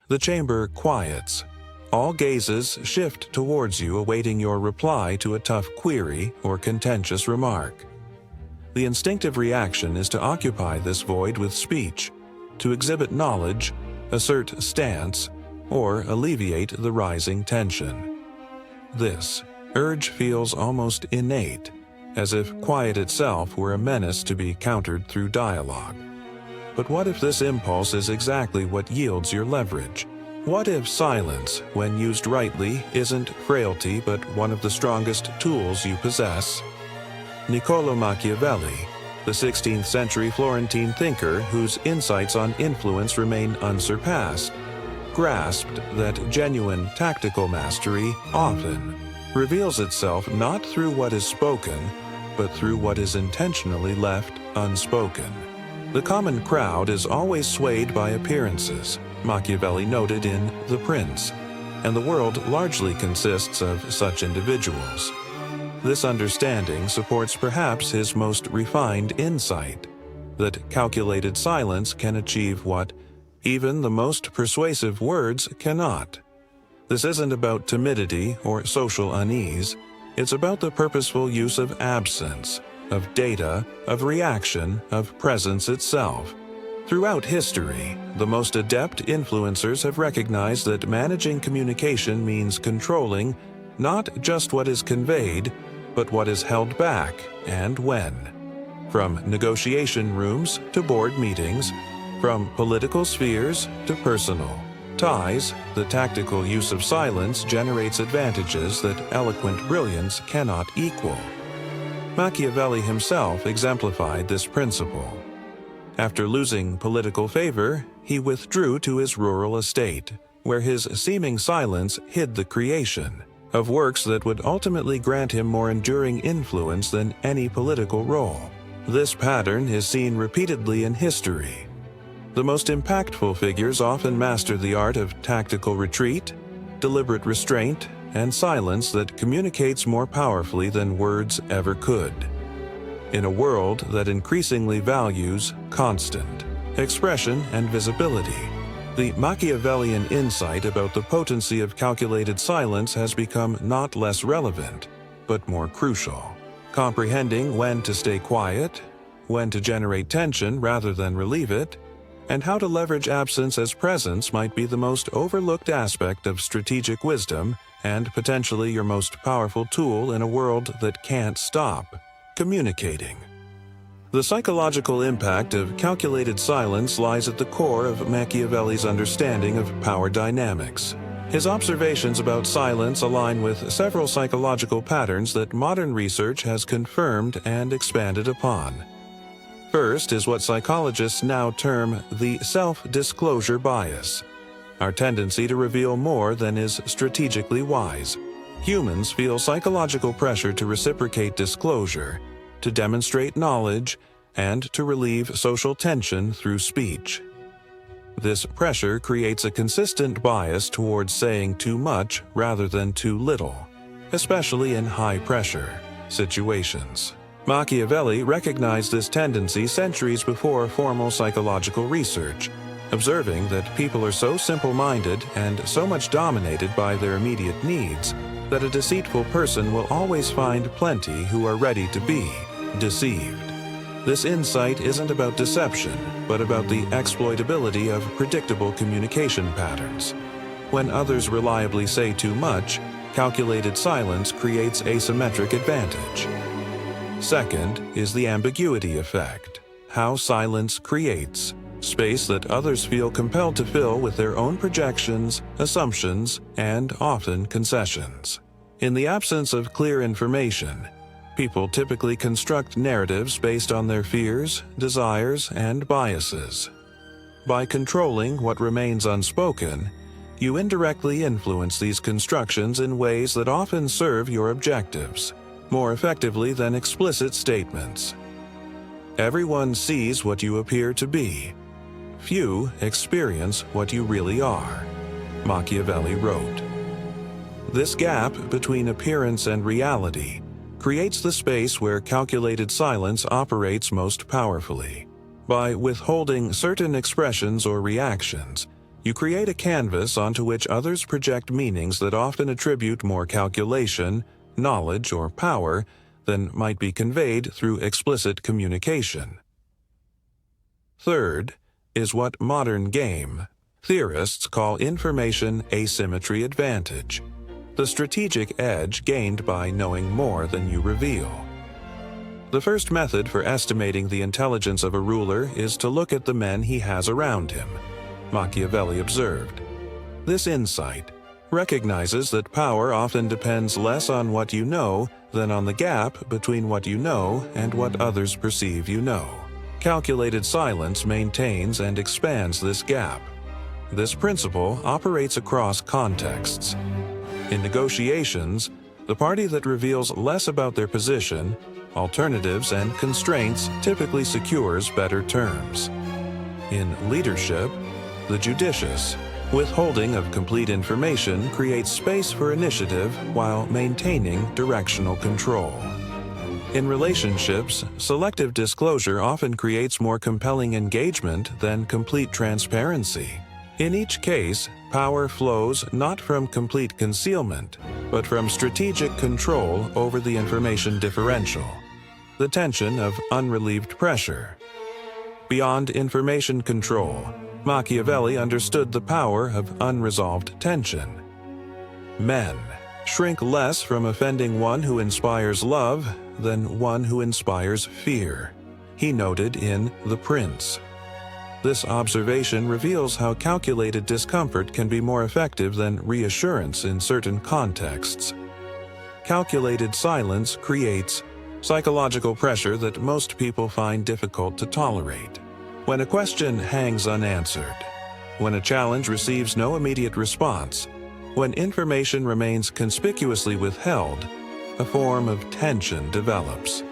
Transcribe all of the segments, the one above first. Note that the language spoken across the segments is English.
The chamber quiets. All gazes shift towards you, awaiting your reply to a tough query or contentious remark. The instinctive reaction is to occupy this void with speech, to exhibit knowledge, assert stance, or alleviate the rising tension. This urge feels almost innate, as if quiet itself were a menace to be countered through dialogue. But what if this impulse is exactly what yields your leverage? What if silence, when used rightly, isn't frailty but one of the strongest tools you possess? Niccolò Machiavelli, the 16th century Florentine thinker whose insights on influence remain unsurpassed, grasped that genuine tactical mastery often reveals itself not through what is spoken, but through what is intentionally left unspoken. The common crowd is always swayed by appearances, Machiavelli noted in The Prince, and the world largely consists of such individuals. This understanding supports perhaps his most refined insight, that calculated silence can achieve what even the most persuasive words cannot. This isn't about timidity or social unease. It's about the purposeful use of absence, of data, of reaction, of presence itself. Throughout history, the most adept influencers have recognized that managing communication means controlling not just what is conveyed, but what is held back and when. From negotiation rooms to board meetings, from political spheres to personal ties, the tactical use of silence generates advantages that eloquent brilliance cannot equal. Machiavelli himself exemplified this principle. After losing political favor, he withdrew to his rural estate, where his seeming silence hid the creation of works that would ultimately grant him more enduring influence than any political role. This pattern is seen repeatedly in history. The most impactful figures often master the art of tactical retreat, deliberate restraint, and silence that communicates more powerfully than words ever could. In a world that increasingly values constant expression and visibility, the Machiavellian insight about the potency of calculated silence has become not less relevant, but more crucial. Comprehending when to stay quiet, when to generate tension rather than relieve it, and how to leverage absence as presence might be the most overlooked aspect of strategic wisdom and potentially your most powerful tool in a world that can't stop communicating. The psychological impact of calculated silence lies at the core of Machiavelli's understanding of power dynamics. His observations about silence align with several psychological patterns that modern research has confirmed and expanded upon. First is what psychologists now term the self-disclosure bias, our tendency to reveal more than is strategically wise. Humans feel psychological pressure to reciprocate disclosure, to demonstrate knowledge, and to relieve social tension through speech. This pressure creates a consistent bias towards saying too much rather than too little, especially in high-pressure situations. Machiavelli recognized this tendency centuries before formal psychological research, observing that people are so simple-minded and so much dominated by their immediate needs that a deceitful person will always find plenty who are ready to be deceived. This insight isn't about deception, but about the exploitability of predictable communication patterns. When others reliably say too much, calculated silence creates asymmetric advantage. Second is the ambiguity effect, how silence creates space that others feel compelled to fill with their own projections, assumptions, and often concessions. In the absence of clear information, people typically construct narratives based on their fears, desires, and biases. By controlling what remains unspoken, you indirectly influence these constructions in ways that often serve your objectives more effectively than explicit statements. Everyone sees what you appear to be. Few experience what you really are, Machiavelli wrote. This gap between appearance and reality creates the space where calculated silence operates most powerfully. By withholding certain expressions or reactions, You create a canvas onto which others project meanings that often attribute more calculation, knowledge, or power than might be conveyed through explicit communication. Third is what modern game theorists call information asymmetry advantage, the strategic edge gained by knowing more than you reveal. The first method for estimating the intelligence of a ruler is to look at the men he has around him, Machiavelli observed. This insight recognizes that power often depends less on what you know than on the gap between what you know and what others perceive you know. Calculated silence maintains and expands this gap. This principle operates across contexts. In negotiations, the party that reveals less about their position, alternatives, and constraints typically secures better terms. In leadership, the judicious withholding of complete information creates space for initiative while maintaining directional control. In relationships, selective disclosure often creates more compelling engagement than complete transparency. In each case, power flows not from complete concealment, but from strategic control over the information differential, the tension of unrelieved pressure. Beyond information control, Machiavelli understood the power of unresolved tension. Men shrink less from offending one who inspires love than one who inspires fear, he noted in The Prince. This observation reveals how calculated discomfort can be more effective than reassurance in certain contexts. Calculated silence creates psychological pressure that most people find difficult to tolerate. When a question hangs unanswered, when a challenge receives no immediate response, when information remains conspicuously withheld, a form of tension develops.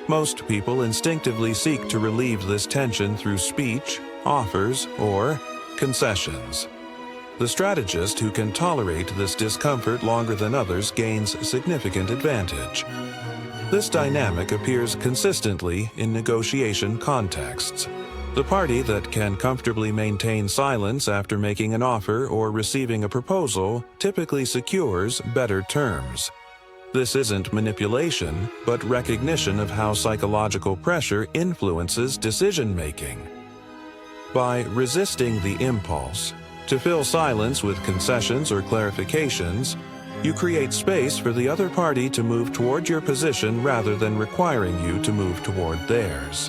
Most people instinctively seek to relieve this tension through speech, offers, or concessions. The strategist who can tolerate this discomfort longer than others gains significant advantage. This dynamic appears consistently in negotiation contexts. The party that can comfortably maintain silence after making an offer or receiving a proposal typically secures better terms. This isn't manipulation, but recognition of how psychological pressure influences decision-making. By resisting the impulse to fill silence with concessions or clarifications, you create space for the other party to move toward your position rather than requiring you to move toward theirs.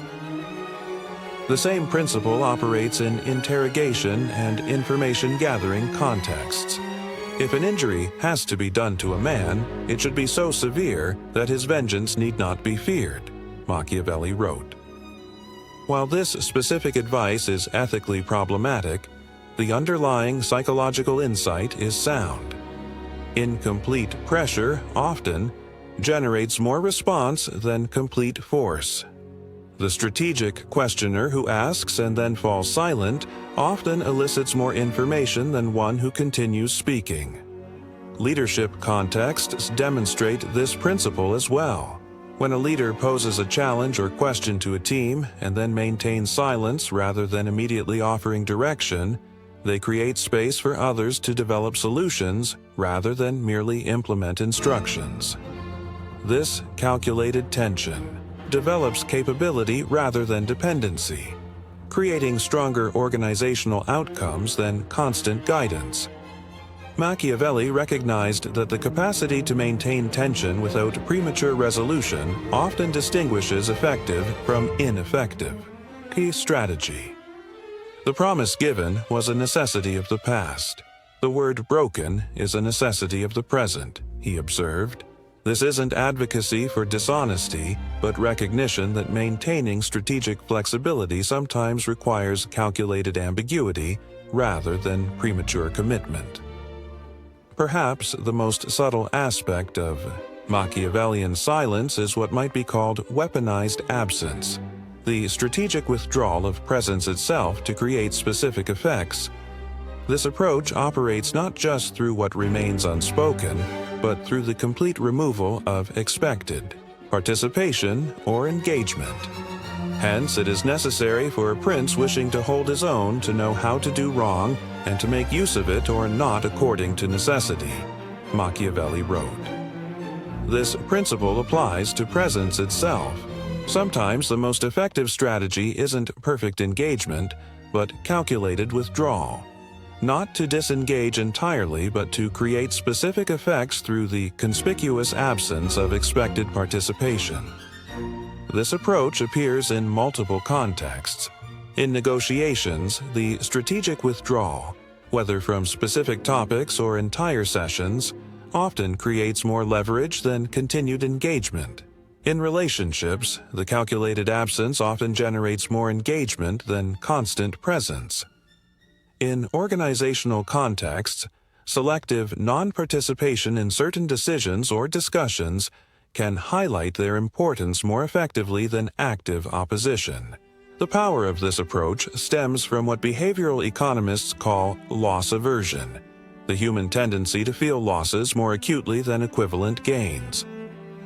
The same principle operates in interrogation and information-gathering contexts. If an injury has to be done to a man, it should be so severe that his vengeance need not be feared, Machiavelli wrote. While this specific advice is ethically problematic, the underlying psychological insight is sound. Incomplete pressure often generates more response than complete force. The strategic questioner who asks and then falls silent often elicits more information than one who continues speaking. Leadership contexts demonstrate this principle as well. When a leader poses a challenge or question to a team and then maintains silence rather than immediately offering direction, they create space for others to develop solutions rather than merely implement instructions. This calculated tension develops capability rather than dependency, creating stronger organizational outcomes than constant guidance. Machiavelli recognized that the capacity to maintain tension without premature resolution often distinguishes effective from ineffective. Key strategy. The promise given was a necessity of the past. The word broken is a necessity of the present, he observed. This isn't advocacy for dishonesty, but recognition that maintaining strategic flexibility sometimes requires calculated ambiguity rather than premature commitment. Perhaps the most subtle aspect of Machiavellian silence is what might be called weaponized absence, the strategic withdrawal of presence itself to create specific effects. This approach operates not just through what remains unspoken, but through the complete removal of expected participation or engagement. Hence, it is necessary for a prince wishing to hold his own to know how to do wrong and to make use of it or not according to necessity, Machiavelli wrote. This principle applies to presence itself. Sometimes the most effective strategy isn't perfect engagement, but calculated withdrawal. Not to disengage entirely, but to create specific effects through the conspicuous absence of expected participation. This approach appears in multiple contexts. In negotiations, the strategic withdrawal, whether from specific topics or entire sessions, often creates more leverage than continued engagement. In relationships, the calculated absence often generates more engagement than constant presence. In organizational contexts, selective non-participation in certain decisions or discussions can highlight their importance more effectively than active opposition. The power of this approach stems from what behavioral economists call loss aversion, the human tendency to feel losses more acutely than equivalent gains.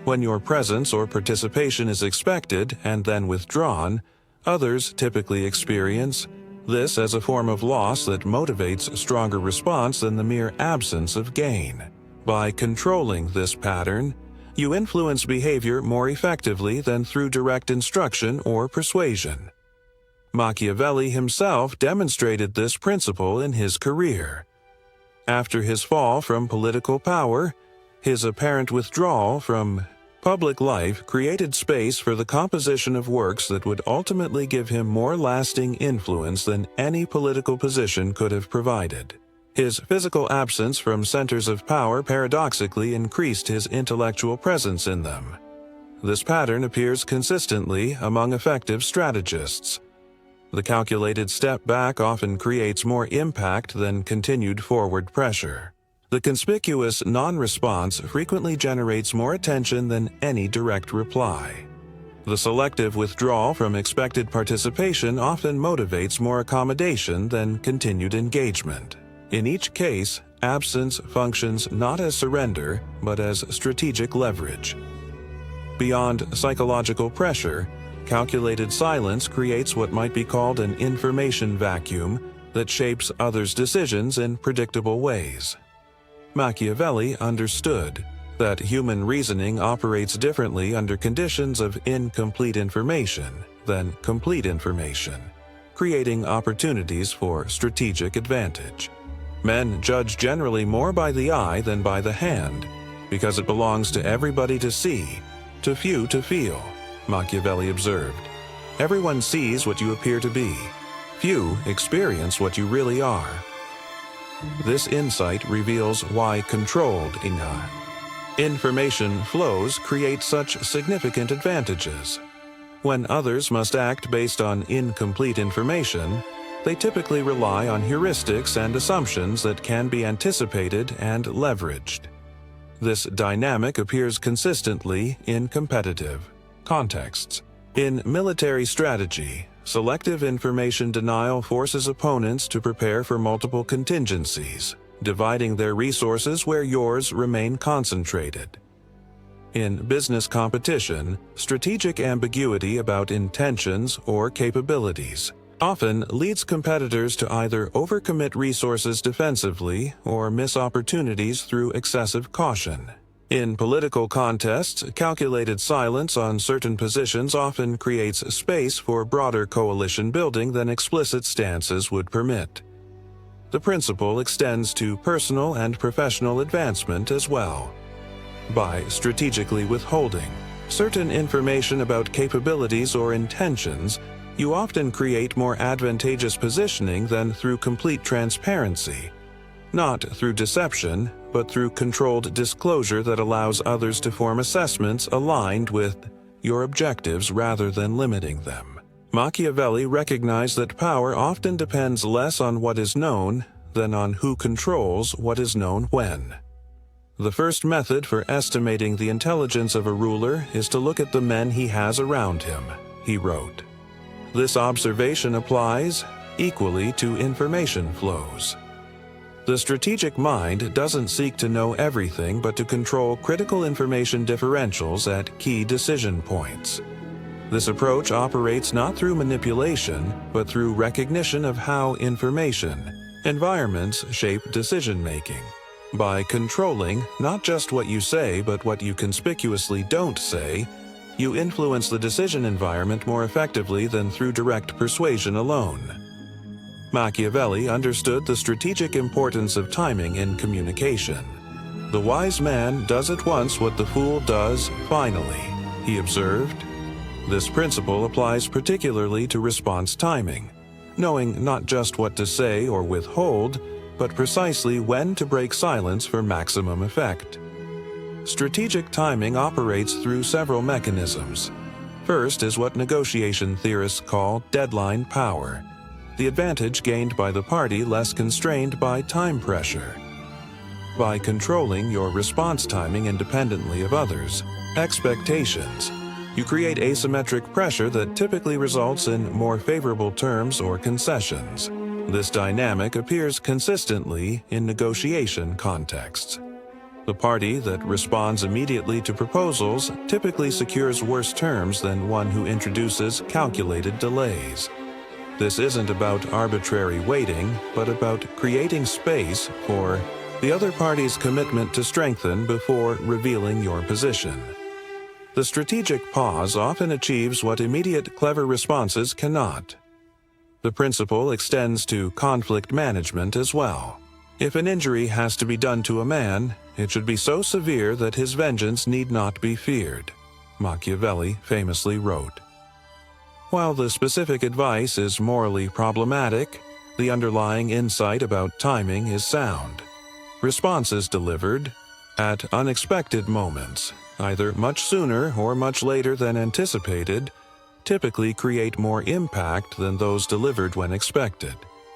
When your presence or participation is expected and then withdrawn, others typically experience this as a form of loss that motivates stronger response than the mere absence of gain. By controlling this pattern, you influence behavior more effectively than through direct instruction or persuasion. Machiavelli himself demonstrated this principle in his career. After his fall from political power, his apparent withdrawal from public life created space for the composition of works that would ultimately give him more lasting influence than any political position could have provided. His physical absence from centers of power paradoxically increased his intellectual presence in them. This pattern appears consistently among effective strategists. The calculated step back often creates more impact than continued forward pressure. The conspicuous non-response frequently generates more attention than any direct reply. The selective withdrawal from expected participation often motivates more accommodation than continued engagement. In each case, absence functions not as surrender, but as strategic leverage. Beyond psychological pressure, calculated silence creates what might be called an information vacuum that shapes others' decisions in predictable ways. Machiavelli understood that human reasoning operates differently under conditions of incomplete information than complete information, creating opportunities for strategic advantage. Men judge generally more by the eye than by the hand, because it belongs to everybody to see, to few to feel, Machiavelli observed. Everyone sees what you appear to be. Few experience what you really are. This insight reveals why controlled information flows create such significant advantages. When others must act based on incomplete information, they typically rely on heuristics and assumptions that can be anticipated and leveraged. This dynamic appears consistently in competitive contexts. In military strategy, selective information denial forces opponents to prepare for multiple contingencies, dividing their resources where yours remain concentrated. In business competition, strategic ambiguity about intentions or capabilities often leads competitors to either overcommit resources defensively or miss opportunities through excessive caution. In political contests, calculated silence on certain positions often creates space for broader coalition building than explicit stances would permit. The principle extends to personal and professional advancement as well. By strategically withholding certain information about capabilities or intentions, you often create more advantageous positioning than through complete transparency. Not through deception, but through controlled disclosure that allows others to form assessments aligned with your objectives rather than limiting them. Machiavelli recognized that power often depends less on what is known than on who controls what is known when. The first method for estimating the intelligence of a ruler is to look at the men he has around him, he wrote. This observation applies equally to information flows. The strategic mind doesn't seek to know everything but to control critical information differentials at key decision points. This approach operates not through manipulation, but through recognition of how information, Environments shape decision-making. By controlling not just what you say but what you conspicuously don't say, you influence the decision environment more effectively than through direct persuasion alone. Machiavelli understood the strategic importance of timing in communication. "The wise man does at once what the fool does finally," he observed. This principle applies particularly to response timing, knowing not just what to say or withhold, but precisely when to break silence for maximum effect. Strategic timing operates through several mechanisms. First is what negotiation theorists call deadline power, the advantage gained by the party less constrained by time pressure. By controlling your response timing independently of others' expectations, you create asymmetric pressure that typically results in more favorable terms or concessions. This dynamic appears consistently in negotiation contexts. The party that responds immediately to proposals typically secures worse terms than one who introduces calculated delays. This isn't about arbitrary waiting, but about creating space for the other party's commitment to strengthen before revealing your position. The strategic pause often achieves what immediate clever responses cannot. The principle extends to conflict management as well. If an injury has to be done to a man, it should be so severe that his vengeance need not be feared, Machiavelli famously wrote. While the specific advice is morally problematic, the underlying insight about timing is sound. Responses delivered at unexpected moments, either much sooner or much later than anticipated, typically create more impact than those delivered when expected.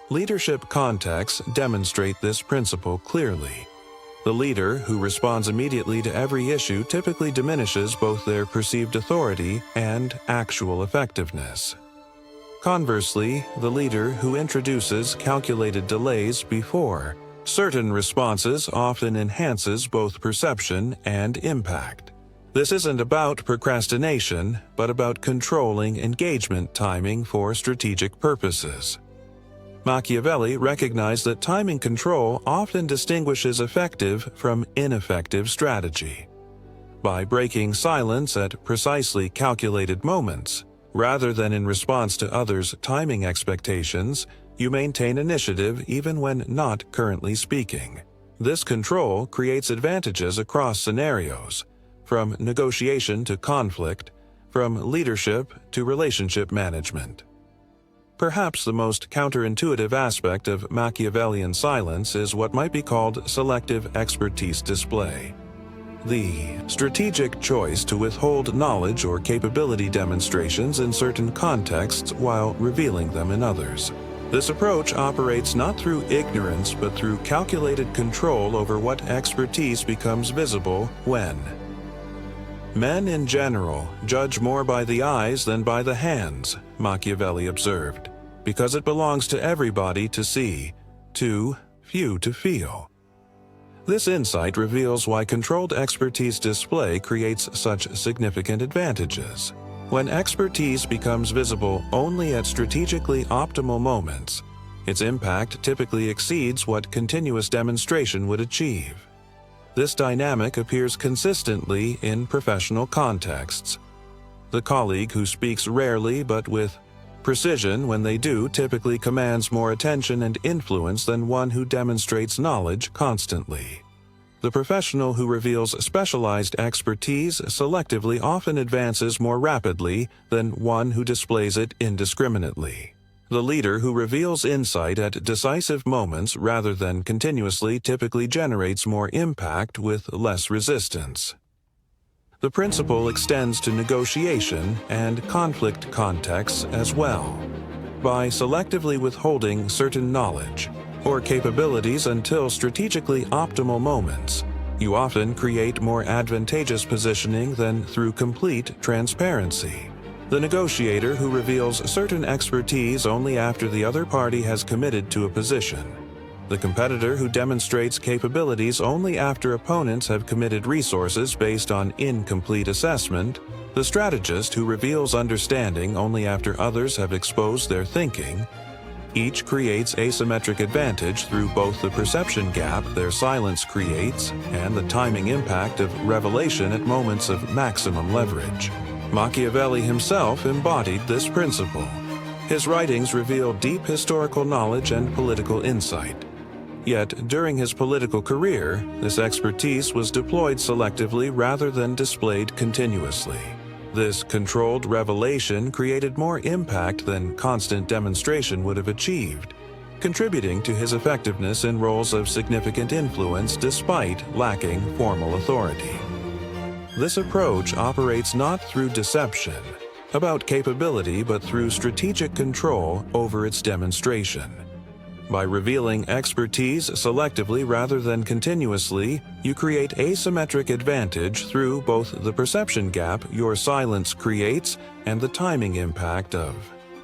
Leadership contexts demonstrate this principle clearly. The leader who responds immediately to every issue typically diminishes both their perceived authority and actual effectiveness. Conversely, the leader who introduces calculated delays before certain responses often enhances both perception and impact. This isn't about procrastination, but about controlling engagement timing for strategic purposes. Machiavelli recognized that timing control often distinguishes effective from ineffective strategy. By breaking silence at precisely calculated moments, rather than in response to others' timing expectations, you maintain initiative even when not currently speaking. This control creates advantages across scenarios, from negotiation to conflict, from leadership to relationship management. Perhaps the most counterintuitive aspect of Machiavellian silence is what might be called selective expertise display. The strategic choice to withhold knowledge or capability demonstrations in certain contexts while revealing them in others. This approach operates not through ignorance but through calculated control over what expertise becomes visible when. Men in general judge more by the eyes than by the hands, Machiavelli observed, because it belongs to everybody to see, too few to feel. This insight reveals why controlled expertise display creates such significant advantages. When expertise becomes visible only at strategically optimal moments, its impact typically exceeds what continuous demonstration would achieve. This dynamic appears consistently in professional contexts. The colleague who speaks rarely but with precision when they do typically commands more attention and influence than one who demonstrates knowledge constantly. The professional who reveals specialized expertise selectively often advances more rapidly than one who displays it indiscriminately. The leader who reveals insight at decisive moments rather than continuously typically generates more impact with less resistance. The principle extends to negotiation and conflict contexts as well. By selectively withholding certain knowledge or capabilities until strategically optimal moments, you often create more advantageous positioning than through complete transparency. The negotiator who reveals certain expertise only after the other party has committed to a position. The competitor who demonstrates capabilities only after opponents have committed resources based on incomplete assessment. The strategist who reveals understanding only after others have exposed their thinking. Each creates asymmetric advantage through both the perception gap their silence creates and the timing impact of revelation at moments of maximum leverage. Machiavelli himself embodied this principle. His writings reveal deep historical knowledge and political insight. Yet, during his political career, this expertise was deployed selectively rather than displayed continuously. This controlled revelation created more impact than constant demonstration would have achieved, contributing to his effectiveness in roles of significant influence despite lacking formal authority. This approach operates not through deception about capability but through strategic control over its demonstration. By revealing expertise selectively rather than continuously, you create asymmetric advantage through both the perception gap your silence creates and the timing impact of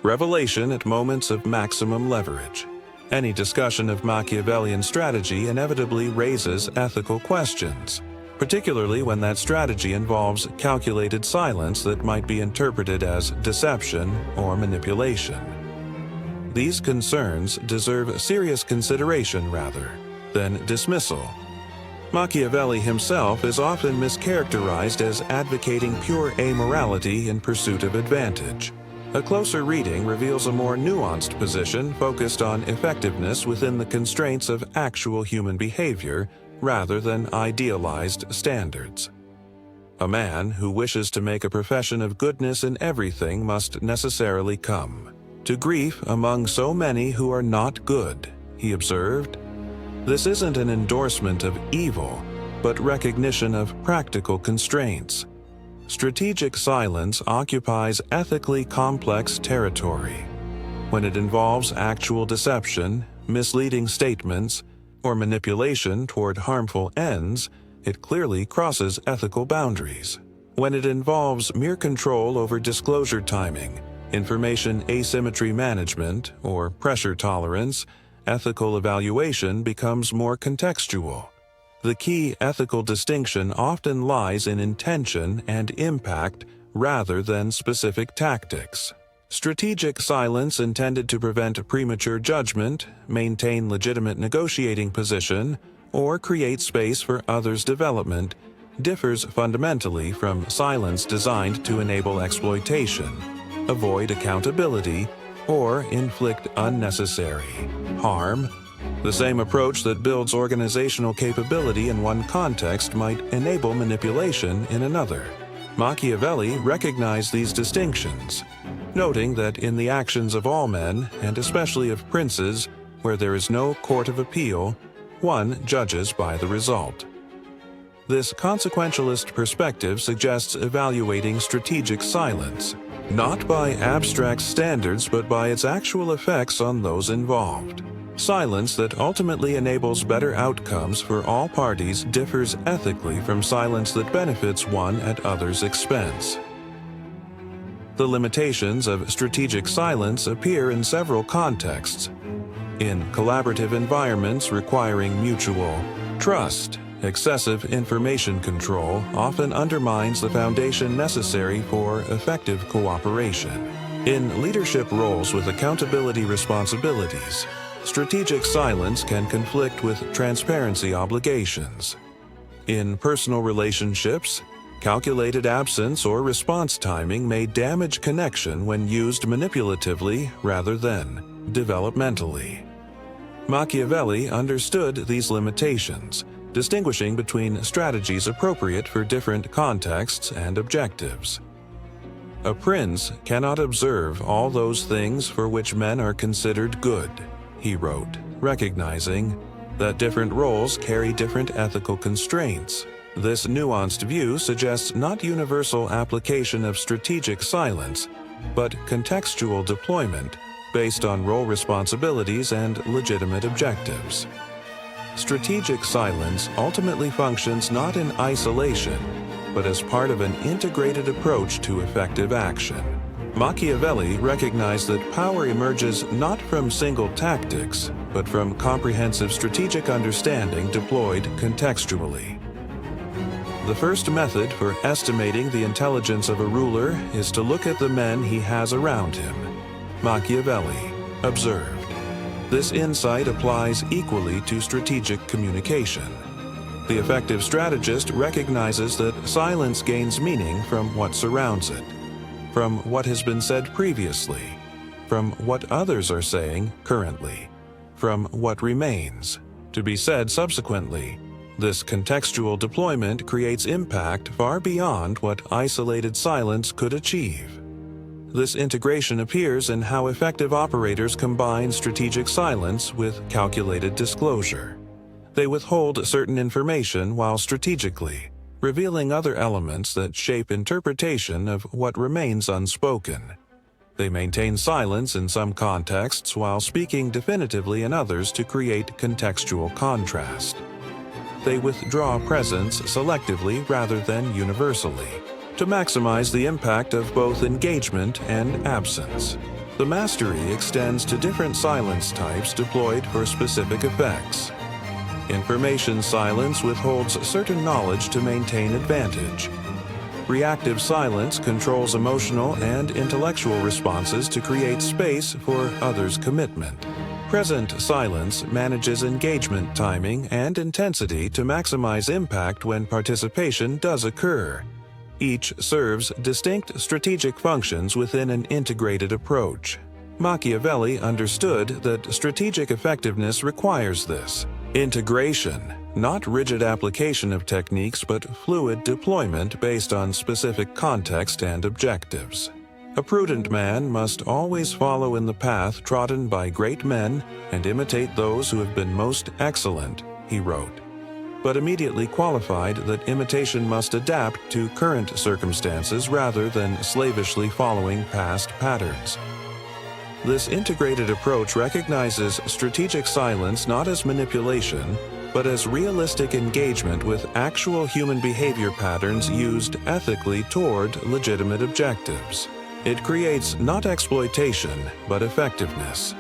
revelation at moments of maximum leverage. Any discussion of Machiavellian strategy inevitably raises ethical questions, particularly when that strategy involves calculated silence that might be interpreted as deception or manipulation. These concerns deserve serious consideration rather than dismissal. Machiavelli himself is often mischaracterized as advocating pure amorality in pursuit of advantage. A closer reading reveals a more nuanced position focused on effectiveness within the constraints of actual human behavior rather than idealized standards. A man who wishes to make a profession of goodness in everything must necessarily come to grief among so many who are not good, he observed. This isn't an endorsement of evil, but recognition of practical constraints. Strategic silence occupies ethically complex territory. When it involves actual deception, misleading statements, or manipulation toward harmful ends, it clearly crosses ethical boundaries. When it involves mere control over disclosure timing, information asymmetry management, or pressure tolerance, ethical evaluation becomes more contextual. The key ethical distinction often lies in intention and impact rather than specific tactics. Strategic silence intended to prevent premature judgment, maintain legitimate negotiating position, or create space for others' development differs fundamentally from silence designed to enable exploitation, avoid accountability, or inflict unnecessary harm. The same approach that builds organizational capability in one context might enable manipulation in another. Machiavelli recognized these distinctions, noting that in the actions of all men, and especially of princes, where there is no court of appeal, one judges by the result. This consequentialist perspective suggests evaluating strategic silence, not by abstract standards but by its actual effects on those involved. Silence that ultimately enables better outcomes for all parties differs ethically from silence that benefits one at others' expense. The limitations of strategic silence appear in several contexts. In collaborative environments requiring mutual trust, excessive information control often undermines the foundation necessary for effective cooperation. In leadership roles with accountability responsibilities, strategic silence can conflict with transparency obligations. In personal relationships, calculated absence or response timing may damage connection when used manipulatively rather than developmentally. Machiavelli understood these limitations, distinguishing between strategies appropriate for different contexts and objectives. A prince cannot observe all those things for which men are considered good, he wrote, recognizing that different roles carry different ethical constraints. This nuanced view suggests not universal application of strategic silence, but contextual deployment based on role responsibilities and legitimate objectives. Strategic silence ultimately functions not in isolation, but as part of an integrated approach to effective action. Machiavelli recognized that power emerges not from single tactics, but from comprehensive strategic understanding deployed contextually. The first method for estimating the intelligence of a ruler is to look at the men he has around him, Machiavelli observed. This insight applies equally to strategic communication. The effective strategist recognizes that silence gains meaning from what surrounds it, from what has been said previously, from what others are saying currently, from what remains to be said subsequently. This contextual deployment creates impact far beyond what isolated silence could achieve. This integration appears in how effective operators combine strategic silence with calculated disclosure. They withhold certain information while strategically revealing other elements that shape interpretation of what remains unspoken. They maintain silence in some contexts while speaking definitively in others to create contextual contrast. They withdraw presence selectively rather than universally, to maximize the impact of both engagement and absence. The mastery extends to different silence types deployed for specific effects. Information silence withholds certain knowledge to maintain advantage. Reactive silence controls emotional and intellectual responses to create space for others' commitment. Present silence manages engagement timing and intensity to maximize impact when participation does occur. Each serves distinct strategic functions within an integrated approach. Machiavelli understood that strategic effectiveness requires this integration, not rigid application of techniques but fluid deployment based on specific context and objectives. A prudent man must always follow in the path trodden by great men and imitate those who have been most excellent, he wrote, but immediately qualified that imitation must adapt to current circumstances rather than slavishly following past patterns. This integrated approach recognizes strategic silence not as manipulation, but as realistic engagement with actual human behavior patterns used ethically toward legitimate objectives. It creates not exploitation, but effectiveness.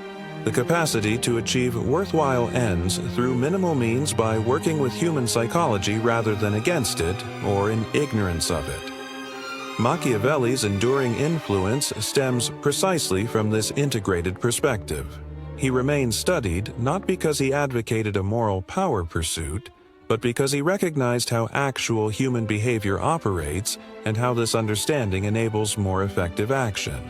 The capacity to achieve worthwhile ends through minimal means by working with human psychology rather than against it or in ignorance of it. Machiavelli's enduring influence stems precisely from this integrated perspective. He remains studied not because he advocated a moral power pursuit, but because he recognized how actual human behavior operates and how this understanding enables more effective action.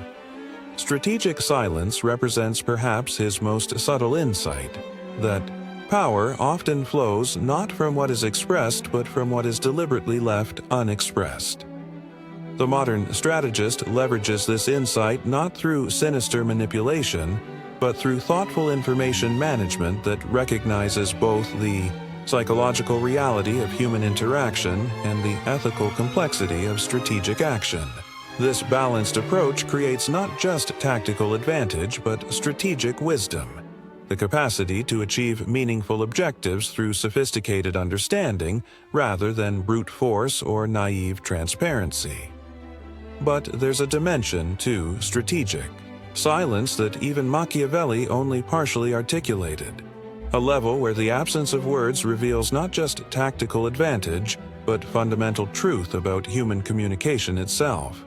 Strategic silence represents perhaps his most subtle insight, that power often flows not from what is expressed but from what is deliberately left unexpressed. The modern strategist leverages this insight not through sinister manipulation, but through thoughtful information management that recognizes both the psychological reality of human interaction and the ethical complexity of strategic action. This balanced approach creates not just tactical advantage but strategic wisdom, the capacity to achieve meaningful objectives through sophisticated understanding rather than brute force or naive transparency. But there's a dimension to strategic silence that even Machiavelli only partially articulated, a level where the absence of words reveals not just tactical advantage, but fundamental truth about human communication itself.